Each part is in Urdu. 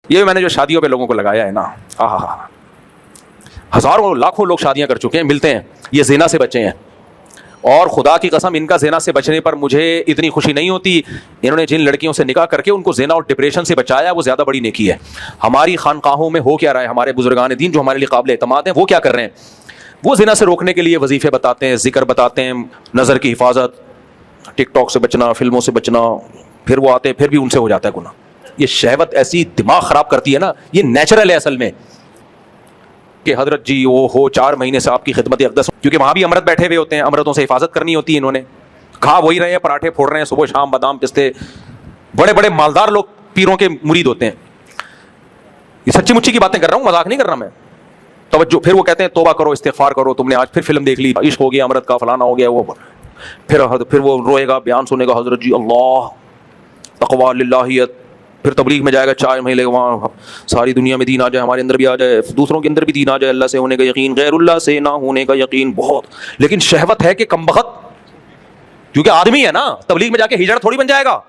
یہ میں نے جو شادیوں پہ لوگوں کو لگایا ہے نا، ہزاروں لاکھوں لوگ شادیاں کر چکے ہیں، ملتے ہیں، یہ زنا سے بچے ہیں، اور خدا کی قسم ان کا زنا سے بچنے پر مجھے اتنی خوشی نہیں ہوتی. انہوں نے جن لڑکیوں سے نکاح کر کے ان کو زنا اور ڈپریشن سے بچایا وہ زیادہ بڑی نیکی ہے. ہماری خانقاہوں میں ہو کیا رہا ہے؟ ہمارے بزرگان دین جو ہمارے لیے قابل اعتماد ہیں وہ کیا کر رہے ہیں؟ وہ زنا سے روکنے کے لیے وظیفے بتاتے ہیں، ذکر بتاتے ہیں، نظر کی حفاظت، ٹک ٹاک سے بچنا، فلموں سے بچنا. پھر وہ آتے ہیں، پھر بھی ان سے ہو جاتا ہے گناہ. یہ شہوت ایسی دماغ خراب کرتی ہے نا، یہ نیچرل ہے اصل میں کہ حضرت جی وہ ہو 4 مہینے سے آپ کی خدمت اقدس، کیونکہ وہاں بھی امرت بیٹھے ہوئے ہوتے ہیں، امرتوں سے حفاظت کرنی ہوتی ہے. انہوں نے کھا وہی رہے ہیں، پراٹھے پھوڑ رہے ہیں صبح شام، بادام پستے، بڑے بڑے مالدار لوگ پیروں کے مرید ہوتے ہیں. یہ سچی مچی کی باتیں کر رہا ہوں، مذاق نہیں کر رہا میں. توجہ. پھر وہ کہتے ہیں توبہ کرو، استغفار کرو، تم نے آج پھر فلم دیکھ لی، عشق ہو گیا امرت کا، فلانا ہو گیا. وہ پھر وہ روئے گا، بیان سنے گا، حضرت جی اللہ تقویٰ للہیت. پھر تبلیغ میں جائے گا، 4 مہینے وہاں ساری دنیا میں دین آ جائے، ہمارے اندر بھی آ جائے، دوسروں کے اندر بھی دین آ جائے، اللہ سے ہونے کا یقین، غیر اللہ سے نہ ہونے کا یقین بہت. لیکن شہوت ہے کہ کمبخت، کیونکہ آدمی ہے نا، تبلیغ میں جا کے ہجڑا تھوڑی بن جائے گا.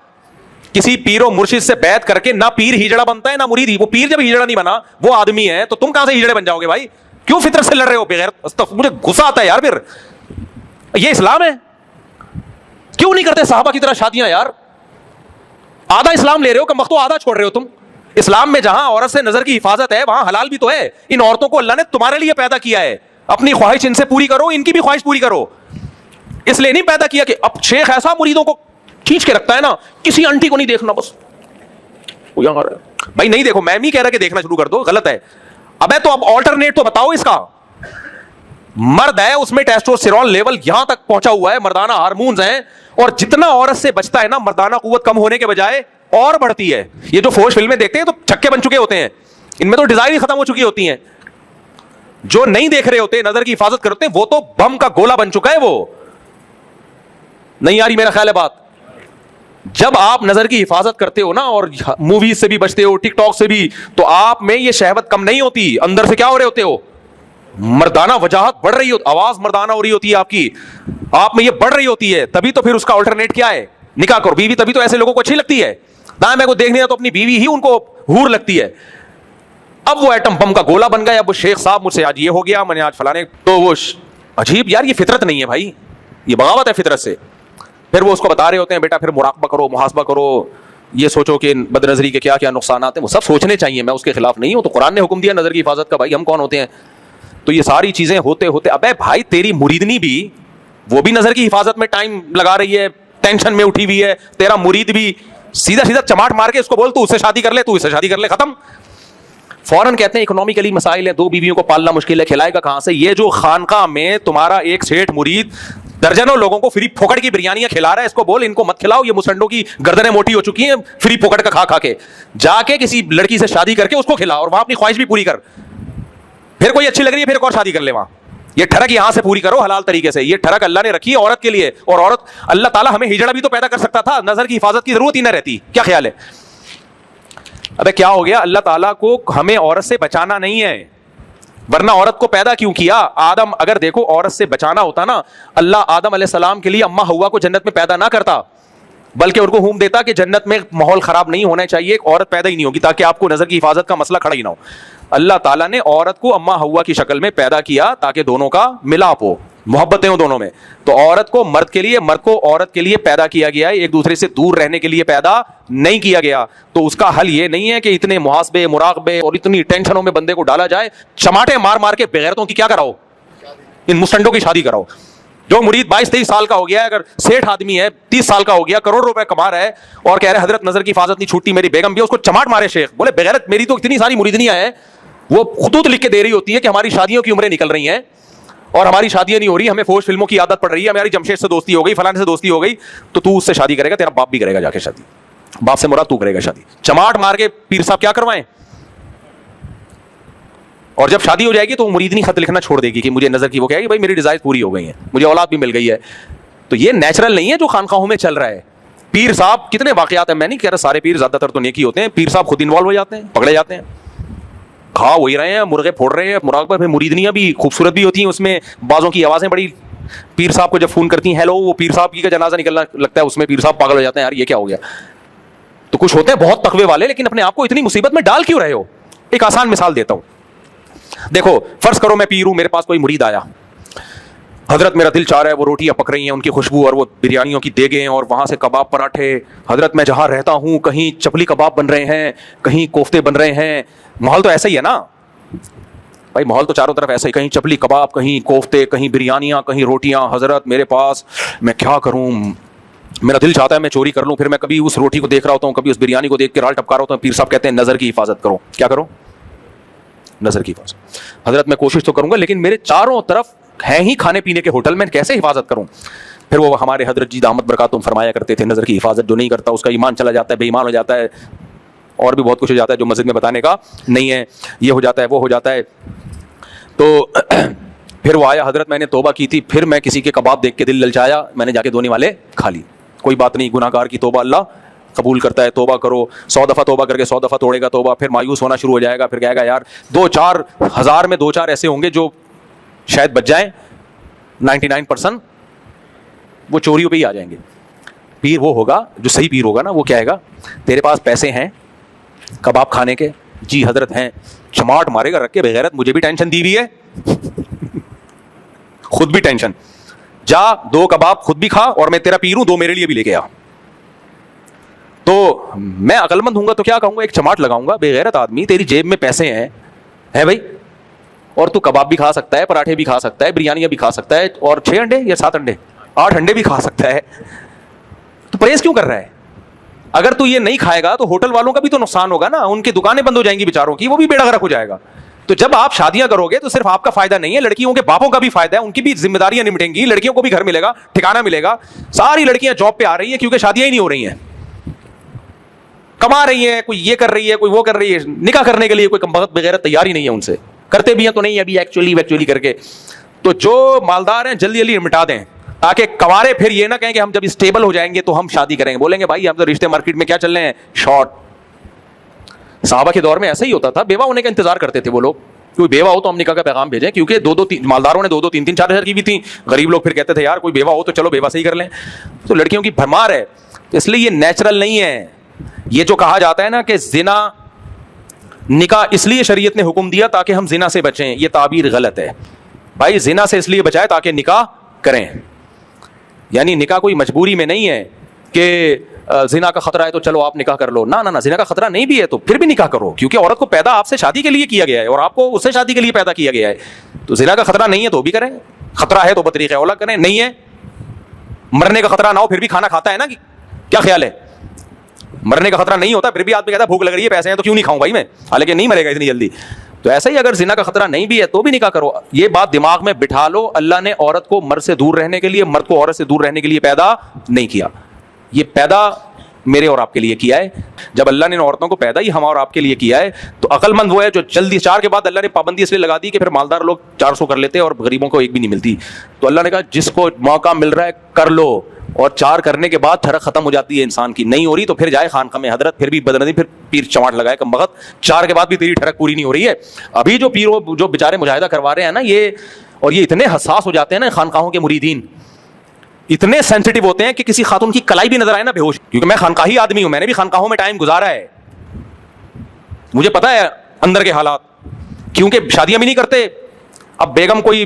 کسی پیر و مرشد سے بیعت کر کے نہ پیر ہجڑا بنتا ہے نہ مرید. وہ پیر جب ہجڑا نہیں بنا، وہ آدمی ہے، تو تم کہاں سے ہجڑے بن جاؤ گے بھائی؟ کیوں فطرت سے لڑ رہے ہو بغیر؟ مجھے غصہ آتا ہے یار. پھر یہ اسلام ہے؟ کیوں نہیں کرتے صحابہ کی طرح شادیاں یار؟ آدھا اسلام لے رہے ہو کمبختو، آدھا چھوڑ رہے ہو تم. اسلام میں جہاں عورت سے نظر کی حفاظت ہے وہاں حلال بھی تو ہے. ان عورتوں کو اللہ نے تمہارے لیے پیدا کیا ہے، اپنی خواہش ان سے پوری کرو، ان کی بھی خواہش پوری کرو. اس لیے نہیں پیدا کیا کہ اب شیخ ایسا مریدوں کو کھینچ کے رکھتا ہے نا، کسی انٹی کو نہیں دیکھنا بس. بھائی نہیں دیکھو، میں نہیں کہہ رہا کہ دیکھنا شروع کر دو، غلط ہے. ابے تو اب آلٹرنیٹ تو بتاؤ اس کا. مرد ہے، اس میں ٹیسٹوسٹیرون لیول یہاں تک پہنچا ہوا ہے، مردانہ ہارمونز ہیں، اور جتنا عورت سے بچتا ہے نا، مردانہ قوت کم ہونے کے بجائے اور بڑھتی ہے. یہ جو فوج فلمیں دیکھتے ہیں تو چھکے بن چکے ہوتے ہیں، ان میں تو ڈیزائر ہی ختم ہو چکی ہوتی ہیں. جو نہیں دیکھ رہے ہوتے، نظر کی حفاظت کرتے ہیں، وہ تو بم کا گولہ بن چکا ہے. وہ نہیں آ رہی میرا خیال ہے بات؟ جب آپ نظر کی حفاظت کرتے ہو نا، اور موویز سے بھی بچتے ہو، ٹک ٹاک سے بھی، تو آپ میں یہ شہوت کم نہیں ہوتی. اندر سے کیا ہو رہے ہوتے ہو؟ مردانہ وجاہت بڑھ رہی ہوتی، آواز مردانہ ہو رہی ہوتی ہے آپ کی، آپ میں یہ بڑھ رہی ہوتی ہے. تبھی تو پھر اس کا آلٹرنیٹ کیا ہے؟ نکاح کرو. بیوی تبھی تو ایسے لوگوں کو اچھی لگتی ہے. نہ میں کو دیکھنے تو اپنی بیوی ہی ان کو حور لگتی ہے. اب وہ ایٹم بم کا گولہ بن گیا. اب وہ شیخ صاحب مجھ سے آج یہ ہو گیا، میں نے آج فلانے، تو وہ عجیب یار. یہ فطرت نہیں ہے بھائی، یہ بغاوت ہے فطرت سے. پھر وہ اس کو بتا رہے ہوتے ہیں بیٹا پھر مراقبہ کرو، محاسبہ کرو، یہ سوچو کہ بد نظری کے کیا کیا نقصانات ہیں. وہ سب سوچنے چاہیے، میں اس کے خلاف نہیں ہوں. تو قرآن نے حکم دیا نظر کی حفاظت کا، بھائی ہم کون ہوتے ہیں؟ تو یہ ساری چیزیں ہوتے ہوتے، ابے بھائی تیری مریدنی بھی، وہ بھی نظر کی حفاظت میں ٹائم لگا رہی ہے، ٹینشن میں اٹھی ہوئی ہے. تیرا مرید بھی سیدھا سیدھا چماٹ مار کے اس کو بول تو اس سے شادی کر لے، تو اس سے شادی کر لے، ختم. فوراً کہتے ہیں اکنامکلی مسائل ہیں، 2 بیویوں کو پالنا مشکل ہے، کھلائے گا کہاں سے؟ یہ جو خانقاہ میں تمہارا ایک سیٹھ مرید درجنوں لوگوں کو فری پھوکٹ کی بریانیاں کھلا رہا ہے، اس کو بول ان کو مت کھلاؤ، یہ مسنڈوں کی گردنیں موٹی ہو چکی ہیں فری پھوکٹ کا کھا کھا کے. جا کے کسی لڑکی سے شادی کر کے اس کو کھلا، اور وہاں اپنی خواہش بھی پوری کر. پھر کوئی اچھی لگ رہی ہے، پھر ایک اور شادی کر لے وہاں. یہ ٹھڑک یہاں سے پوری کرو حلال طریقے سے. یہ ٹھڑک اللہ نے رکھی ہے عورت کے لیے، اور عورت، اللہ تعالیٰ ہمیں ہجڑا بھی تو پیدا کر سکتا تھا، نظر کی حفاظت کی ضرورت ہی نہ رہتی. کیا خیال ہے؟ ابے کیا ہو گیا؟ اللہ تعالیٰ کو ہمیں عورت سے بچانا نہیں ہے، ورنہ عورت کو پیدا کیوں کیا؟ آدم، اگر دیکھو عورت سے بچانا ہوتا نا، اللہ آدم علیہ السلام کے لیے اماں حوا کو جنت میں پیدا نہ کرتا، بلکہ ان کو حکم دیتا کہ جنت میں ماحول خراب نہیں ہونا چاہیے، ایک عورت پیدا ہی نہیں ہوگی تاکہ آپ کو نظر کی حفاظت کا مسئلہ کھڑا ہی نہ ہو. اللہ تعالیٰ نے عورت کو اماں حوا کی شکل میں پیدا کیا تاکہ دونوں کا ملاپ ہو، محبتیں ہوں دونوں میں. تو عورت کو مرد کے لیے، مرد کو عورت کے لیے پیدا کیا گیا ہے، ایک دوسرے سے دور رہنے کے لیے پیدا نہیں کیا گیا. تو اس کا حل یہ نہیں ہے کہ اتنے محاسبے، مراقبے اور اتنی ٹینشنوں میں بندے کو ڈالا جائے. چماٹے مار مار کے بغیرتوں کی کیا کراؤ؟ ان مسٹنڈوں کی شادی کراؤ. جو مرید 22-23 سال کا ہو گیا ہے، اگر سیٹھ آدمی ہے 30 سال کا ہو گیا، کروڑ روپے کما رہا ہے، اور کہہ رہے حضرت نظر کی حفاظت نہیں چھوٹتی، میری بیگم بھی، اس کو چماٹ مارے شیخ. بولے بغیرت، میری تو اتنی ساری مریدنیاں ہیں، وہ خطوط لکھ کے دے رہی ہوتی ہے کہ ہماری شادیوں کی عمریں نکل رہی ہیں اور ہماری شادیاں نہیں ہو رہی، ہمیں فوج فلموں کی عادت پڑ رہی ہے، ہماری جمشید سے دوستی ہو گئی، فلانے سے دوستی ہو گئی، تو اس سے شادی کرے گا، تیرا باپ بھی کرے گا جا کے شادی. باپ سے مراد تو کرے گا شادی. چماٹ مار کے پیر صاحب کیا کروائیں؟ اور جب شادی ہو جائے گی تو وہ مریدنی خط لکھنا چھوڑ دے گی کہ مجھے نظر کی، وہ کہے گی بھائی میری ڈیزائر پوری ہو گئی ہیں، مجھے اولاد بھی مل گئی ہے. تو یہ نیچرل نہیں ہے جو خانقاہوں میں چل رہا ہے. پیر صاحب کتنے واقعات ہیں، میں نہیں کہہ رہا سارے پیر، زیادہ تر تو نیکی ہوتے ہیں، پیر صاحب خود انوالو ہو جاتے ہیں، پکڑے جاتے ہیں، کھا وہی رہے ہیں، مرغے پھوڑ رہے ہیں. مراقبہ میں مریدنیاں بھی خوبصورت بھی ہوتی ہیں، اس میں بعضوں کی آوازیں بڑی، پیر صاحب کو جب فون کرتی ہیں ہیلو، وہ پیر صاحب کی کا جنازہ نکلنا لگتا ہے، اس میں پیر صاحب پاگل ہو جاتے ہیں، یار یہ کیا ہو گیا. تو کچھ ہوتے ہیں بہت تقوی والے, لیکن اپنے آپ کو اتنی مصیبت میں ڈال کیوں رہے ہو؟ ایک آسان مثال دیتا ہوں. دیکھو فرض کرو میں پیر ہوں, میرے پاس کوئی مرید آیا, حضرت میرا دل چاہ رہا ہے وہ روٹیاں پک رہی ہیں, ان کی خوشبو اور وہ بریانیوں کی دیگیں اور وہاں سے کباب پراٹھے, حضرت میں جہاں رہتا ہوں کہیں چپلی کباب بن رہے ہیں, کہیں کوفتے بن رہے ہیں, ماحول تو ایسا ہی ہے نا بھائی, ماحول تو چاروں طرف ایسا ہی, کہیں چپلی کباب, کہیں کوفتے, کہیں بریانیاں, کہیں روٹیاں. حضرت میرے پاس, میں کیا کروں, میرا دل چاہتا ہے میں چوری کر لوں, پھر میں کبھی اس روٹی کو دیکھ رہا ہوتا ہوں, کبھی اس بریانی کو دیکھ کے رال ٹپکا رہا ہوتا ہوں. پیر صاحب کہتے ہیں نظر کی حفاظت کرو. کیا کرو؟ نظر کی حفاظت. حضرت میں کوشش تو کروں گا لیکن میرے چاروں طرف ہیں ہی کھانے پینے کے ہوٹل, میں کیسے حفاظت کروں؟ پھر وہ ہمارے حضرت جی دامت برکاتہم فرمایا کرتے تھے نظر کی حفاظت جو نہیں کرتا اس کا ایمان چلا جاتا ہے, بے ایمان ہو جاتا ہے, اور بھی بہت کچھ ہو جاتا ہے جو مسجد میں بتانے کا نہیں ہے, یہ ہو جاتا ہے وہ ہو جاتا ہے. تو پھر وہ آیا, حضرت میں نے توبہ کی تھی, پھر میں کسی کے کباب دیکھ کے دل للچایا, میں نے جا کے دھونے والے کھا لی. کوئی بات نہیں, گناہ گار کی توبہ اللہ قبول کرتا ہے, توبہ کرو, 100 دفعہ توبہ کر کے 100 دفعہ توڑے گا توبہ, پھر مایوس ہونا شروع ہو جائے گا, پھر کہے گا یار 2-4 ہزار میں 2-4 ایسے ہوں گے جو شاید بچ جائیں, 99% وہ چوریوں پہ ہی آ جائیں گے. پیر وہ ہوگا جو صحیح پیر ہوگا نا, وہ کیا ہے گا, تیرے پاس پیسے ہیں کباب کھانے کے؟ جی حضرت ہیں. چماٹ مارے گا رکھ کے, بغیرت مجھے بھی ٹینشن دی ہوئی ہے, خود بھی ٹینشن, جا 2 کباب خود بھی کھا اور میں تیرا پیر ہوں 2 میرے لیے بھی لے کے آ. تو میں عقل مند ہوں گا تو کیا کہوں گا, ایک چماٹ لگاؤں گا, بغیرت آدمی تیری جیب میں پیسے ہیں بھائی, اور تو کباب بھی کھا سکتا ہے, پراٹھے بھی کھا سکتا ہے, بریانیاں بھی کھا سکتا ہے, اور 6 انڈے یا 7 انڈے 8 انڈے بھی کھا سکتا ہے, تو پرہیز کیوں کر رہا ہے؟ اگر تو یہ نہیں کھائے گا تو ہوٹل والوں کا بھی تو نقصان ہوگا نا, ان کی دکانیں بند ہو جائیں گی بیچاروں کی, وہ بھی بیڑا غرق ہو جائے گا. تو جب آپ شادیاں کرو گے تو صرف آپ کا فائدہ نہیں ہے, لڑکیوں کے باپوں کا بھی فائدہ ہے, ان کی بھی ذمہ داریاں نمٹیں گی, لڑکیوں کو بھی گھر ملے گا, ٹھکانہ ملے گا. ساری لڑکیاں جاب پہ آ رہی ہیں کیونکہ شادیاں ہی نہیں ہو رہی ہیں, کما رہی ہیں, کوئی یہ کر رہی ہے, کوئی وہ کر رہی ہے, نکاح کرنے کے لیے کوئی کمبخت بغیرت تیار ہی نہیں ہے ان سے, کرتے بھی ہیں تو نہیں ابھی ایکچولی کر کے. تو جو مالدار ہیں جلدی جلدی نمٹا دیں تاکہ کنوارے پھر یہ نہ کہیں کہ ہم جب اسٹیبل ہو جائیں گے تو ہم شادی کریں گے. بولیں گے بھائی ہم تو رشتے مارکیٹ میں کیا چل رہے ہیں, شارٹ. صحابہ کے دور میں ایسا ہی ہوتا تھا, بیوہ ہونے کا انتظار کرتے تھے وہ لوگ, کوئی بیوہ ہو تو ہم نکاح کا پیغام بھیجیں, کیونکہ 2-2 مالداروں نے 2-2 3-3 4 ہزار کی بھی تھیں, غریب لوگ پھر کہتے تھے یار کوئی بیوہ ہو تو چلو بیوہ سے ہی کر لیں. تو لڑکیوں کی بھرمار ہے, اس لیے یہ نیچرل نہیں ہے. یہ جو کہا جاتا ہے نا کہ زنا نکاح اس لیے شریعت نے حکم دیا تاکہ ہم زنا سے بچیں, یہ تعبیر غلط ہے بھائی. زنا سے اس لیے بچائے تاکہ نکاح کریں, یعنی نکاح کوئی مجبوری میں نہیں ہے کہ زنا کا خطرہ ہے تو چلو آپ نکاح کر لو. نہ زنا کا خطرہ نہیں بھی ہے تو پھر بھی نکاح کرو, کیونکہ عورت کو پیدا آپ سے شادی کے لیے کیا گیا ہے اور آپ کو اس سے شادی کے لیے پیدا کیا گیا ہے. تو زنا کا خطرہ نہیں ہے تو بھی کریں, خطرہ ہے تو بطریقہ اولا کریں, نہیں ہے مرنے کا خطرہ نہ ہو پھر بھی کھانا کھاتا ہے نا, کیا خیال ہے؟ مرنے کا خطرہ نہیں ہوتا پھر بھی آدمی کہتا ہے بھوک لگ رہی ہے, پیسے ہیں تو کیوں نہیں کھاؤں بھائی میں, حالانکہ نہیں مرے گا اتنی جلدی. تو ایسا ہی اگر زنا کا خطرہ نہیں بھی ہے تو بھی نکاح کرو. یہ بات دماغ میں بٹھا لو, اللہ نے عورت کو مرد سے دور رہنے کے لیے, مرد کو عورت سے دور رہنے کے لیے پیدا نہیں کیا, یہ پیدا میرے اور آپ کے لیے کیا ہے. جب اللہ نے عورتوں کو پیدا ہی ہم اور آپ کے لیے کیا ہے تو عقل مند وہ ہے جو جلدی 4 کے بعد اللہ نے پابندی اس لیے لگا دی کہ پھر مالدار لوگ 400 کر لیتے اور غریبوں کو ایک بھی نہیں ملتی. تو اللہ نے کہا جس کو موقع مل رہا ہے کر لو, اور 4 کرنے کے بعد ٹھڑک ختم ہو جاتی ہے انسان کی, نہیں ہو رہی تو پھر جائے خانقاہ میں حضرت, پھر بھی بدنظی, پھر پیر چماٹ لگائے کم بخت, 4 کے بعد بھی تیری ٹھڑک پوری نہیں ہو رہی ہے. ابھی جو پیر جو بیچارے مجاہدہ کروا رہے ہیں نا یہ, اور یہ اتنے حساس ہو جاتے ہیں نا خانقاہوں کے مریدین, اتنے سینسٹیو ہوتے ہیں کہ کسی خاتون کی کلائی بھی نظر آئے نا بے ہوش, کیونکہ میں خانقاہی آدمی ہوں, میں نے بھی خانقاہوں میں ٹائم گزارا ہے, مجھے پتا ہے اندر کے حالات, کیونکہ شادیاں بھی نہیں کرتے. اب بیگم کوئی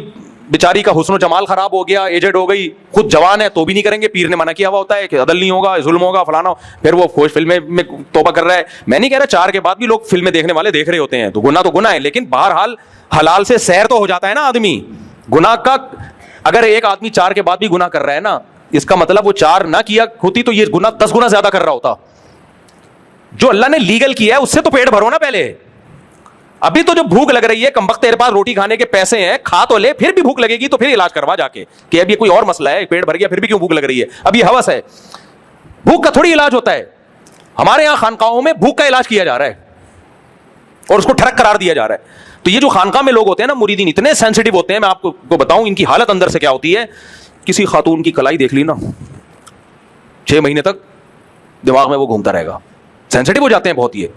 بیچاری کا حسن و جمال خراب ہو گیا, ایجڈ ہو گئی, خود جوان ہے تو بھی نہیں کریں گے, پیر نے منع کیا ہوا ہوتا ہے کہ عدل نہیں ہوگا, ظلم ہوگا, فلانا, پھر وہ خوش فلمیں میں توبہ کر رہا ہے. میں نہیں کہہ رہا 4 کے بعد بھی لوگ فلمیں دیکھنے والے دیکھ رہے ہوتے ہیں, تو گناہ ہے, لیکن بہرحال حلال سے سیر تو ہو جاتا ہے نا آدمی. گناہ کا اگر ایک آدمی 4 کے بعد بھی گناہ کر رہا ہے نا, اس کا مطلب وہ 4 نہ کیا ہوتی تو یہ گناہ 10 گنا زیادہ کر رہا ہوتا. جو اللہ نے لیگل کیا ہے اس سے تو پیٹ بھرو نا پہلے. ابھی تو جو بھوک لگ رہی ہے کمبخت تیرے پاس روٹی کھانے کے پیسے ہیں, کھا تو لے, پھر بھی بھوک لگے گی تو پھر علاج کروا جا کے کہ اب یہ کوئی اور مسئلہ ہے, پیٹ بھر گیا پھر بھی کیوں بھوک لگ رہی ہے, اب یہ ہوس ہے. بھوک کا تھوڑی علاج ہوتا ہے, ہمارے یہاں خانقاہوں میں بھوک کا علاج کیا جا رہا ہے اور اس کو ٹھڑک قرار دیا جا رہا ہے. تو یہ جو خانقاہ میں لوگ ہوتے ہیں نا مریدین, اتنے سینسٹیو ہوتے ہیں, میں آپ کو بتاؤں ان کی حالت اندر سے کیا ہوتی ہے. کسی خاتون کی کلائی دیکھ لی نا 6 مہینے تک دماغ میں وہ گھومتا رہے گا, سینسٹیو ہو جاتے ہیں بہت. یہ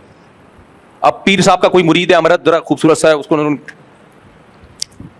اب پیر صاحب کا کوئی مرید ہے امرت ذرا خوبصورت سا ہے, اس کو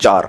4।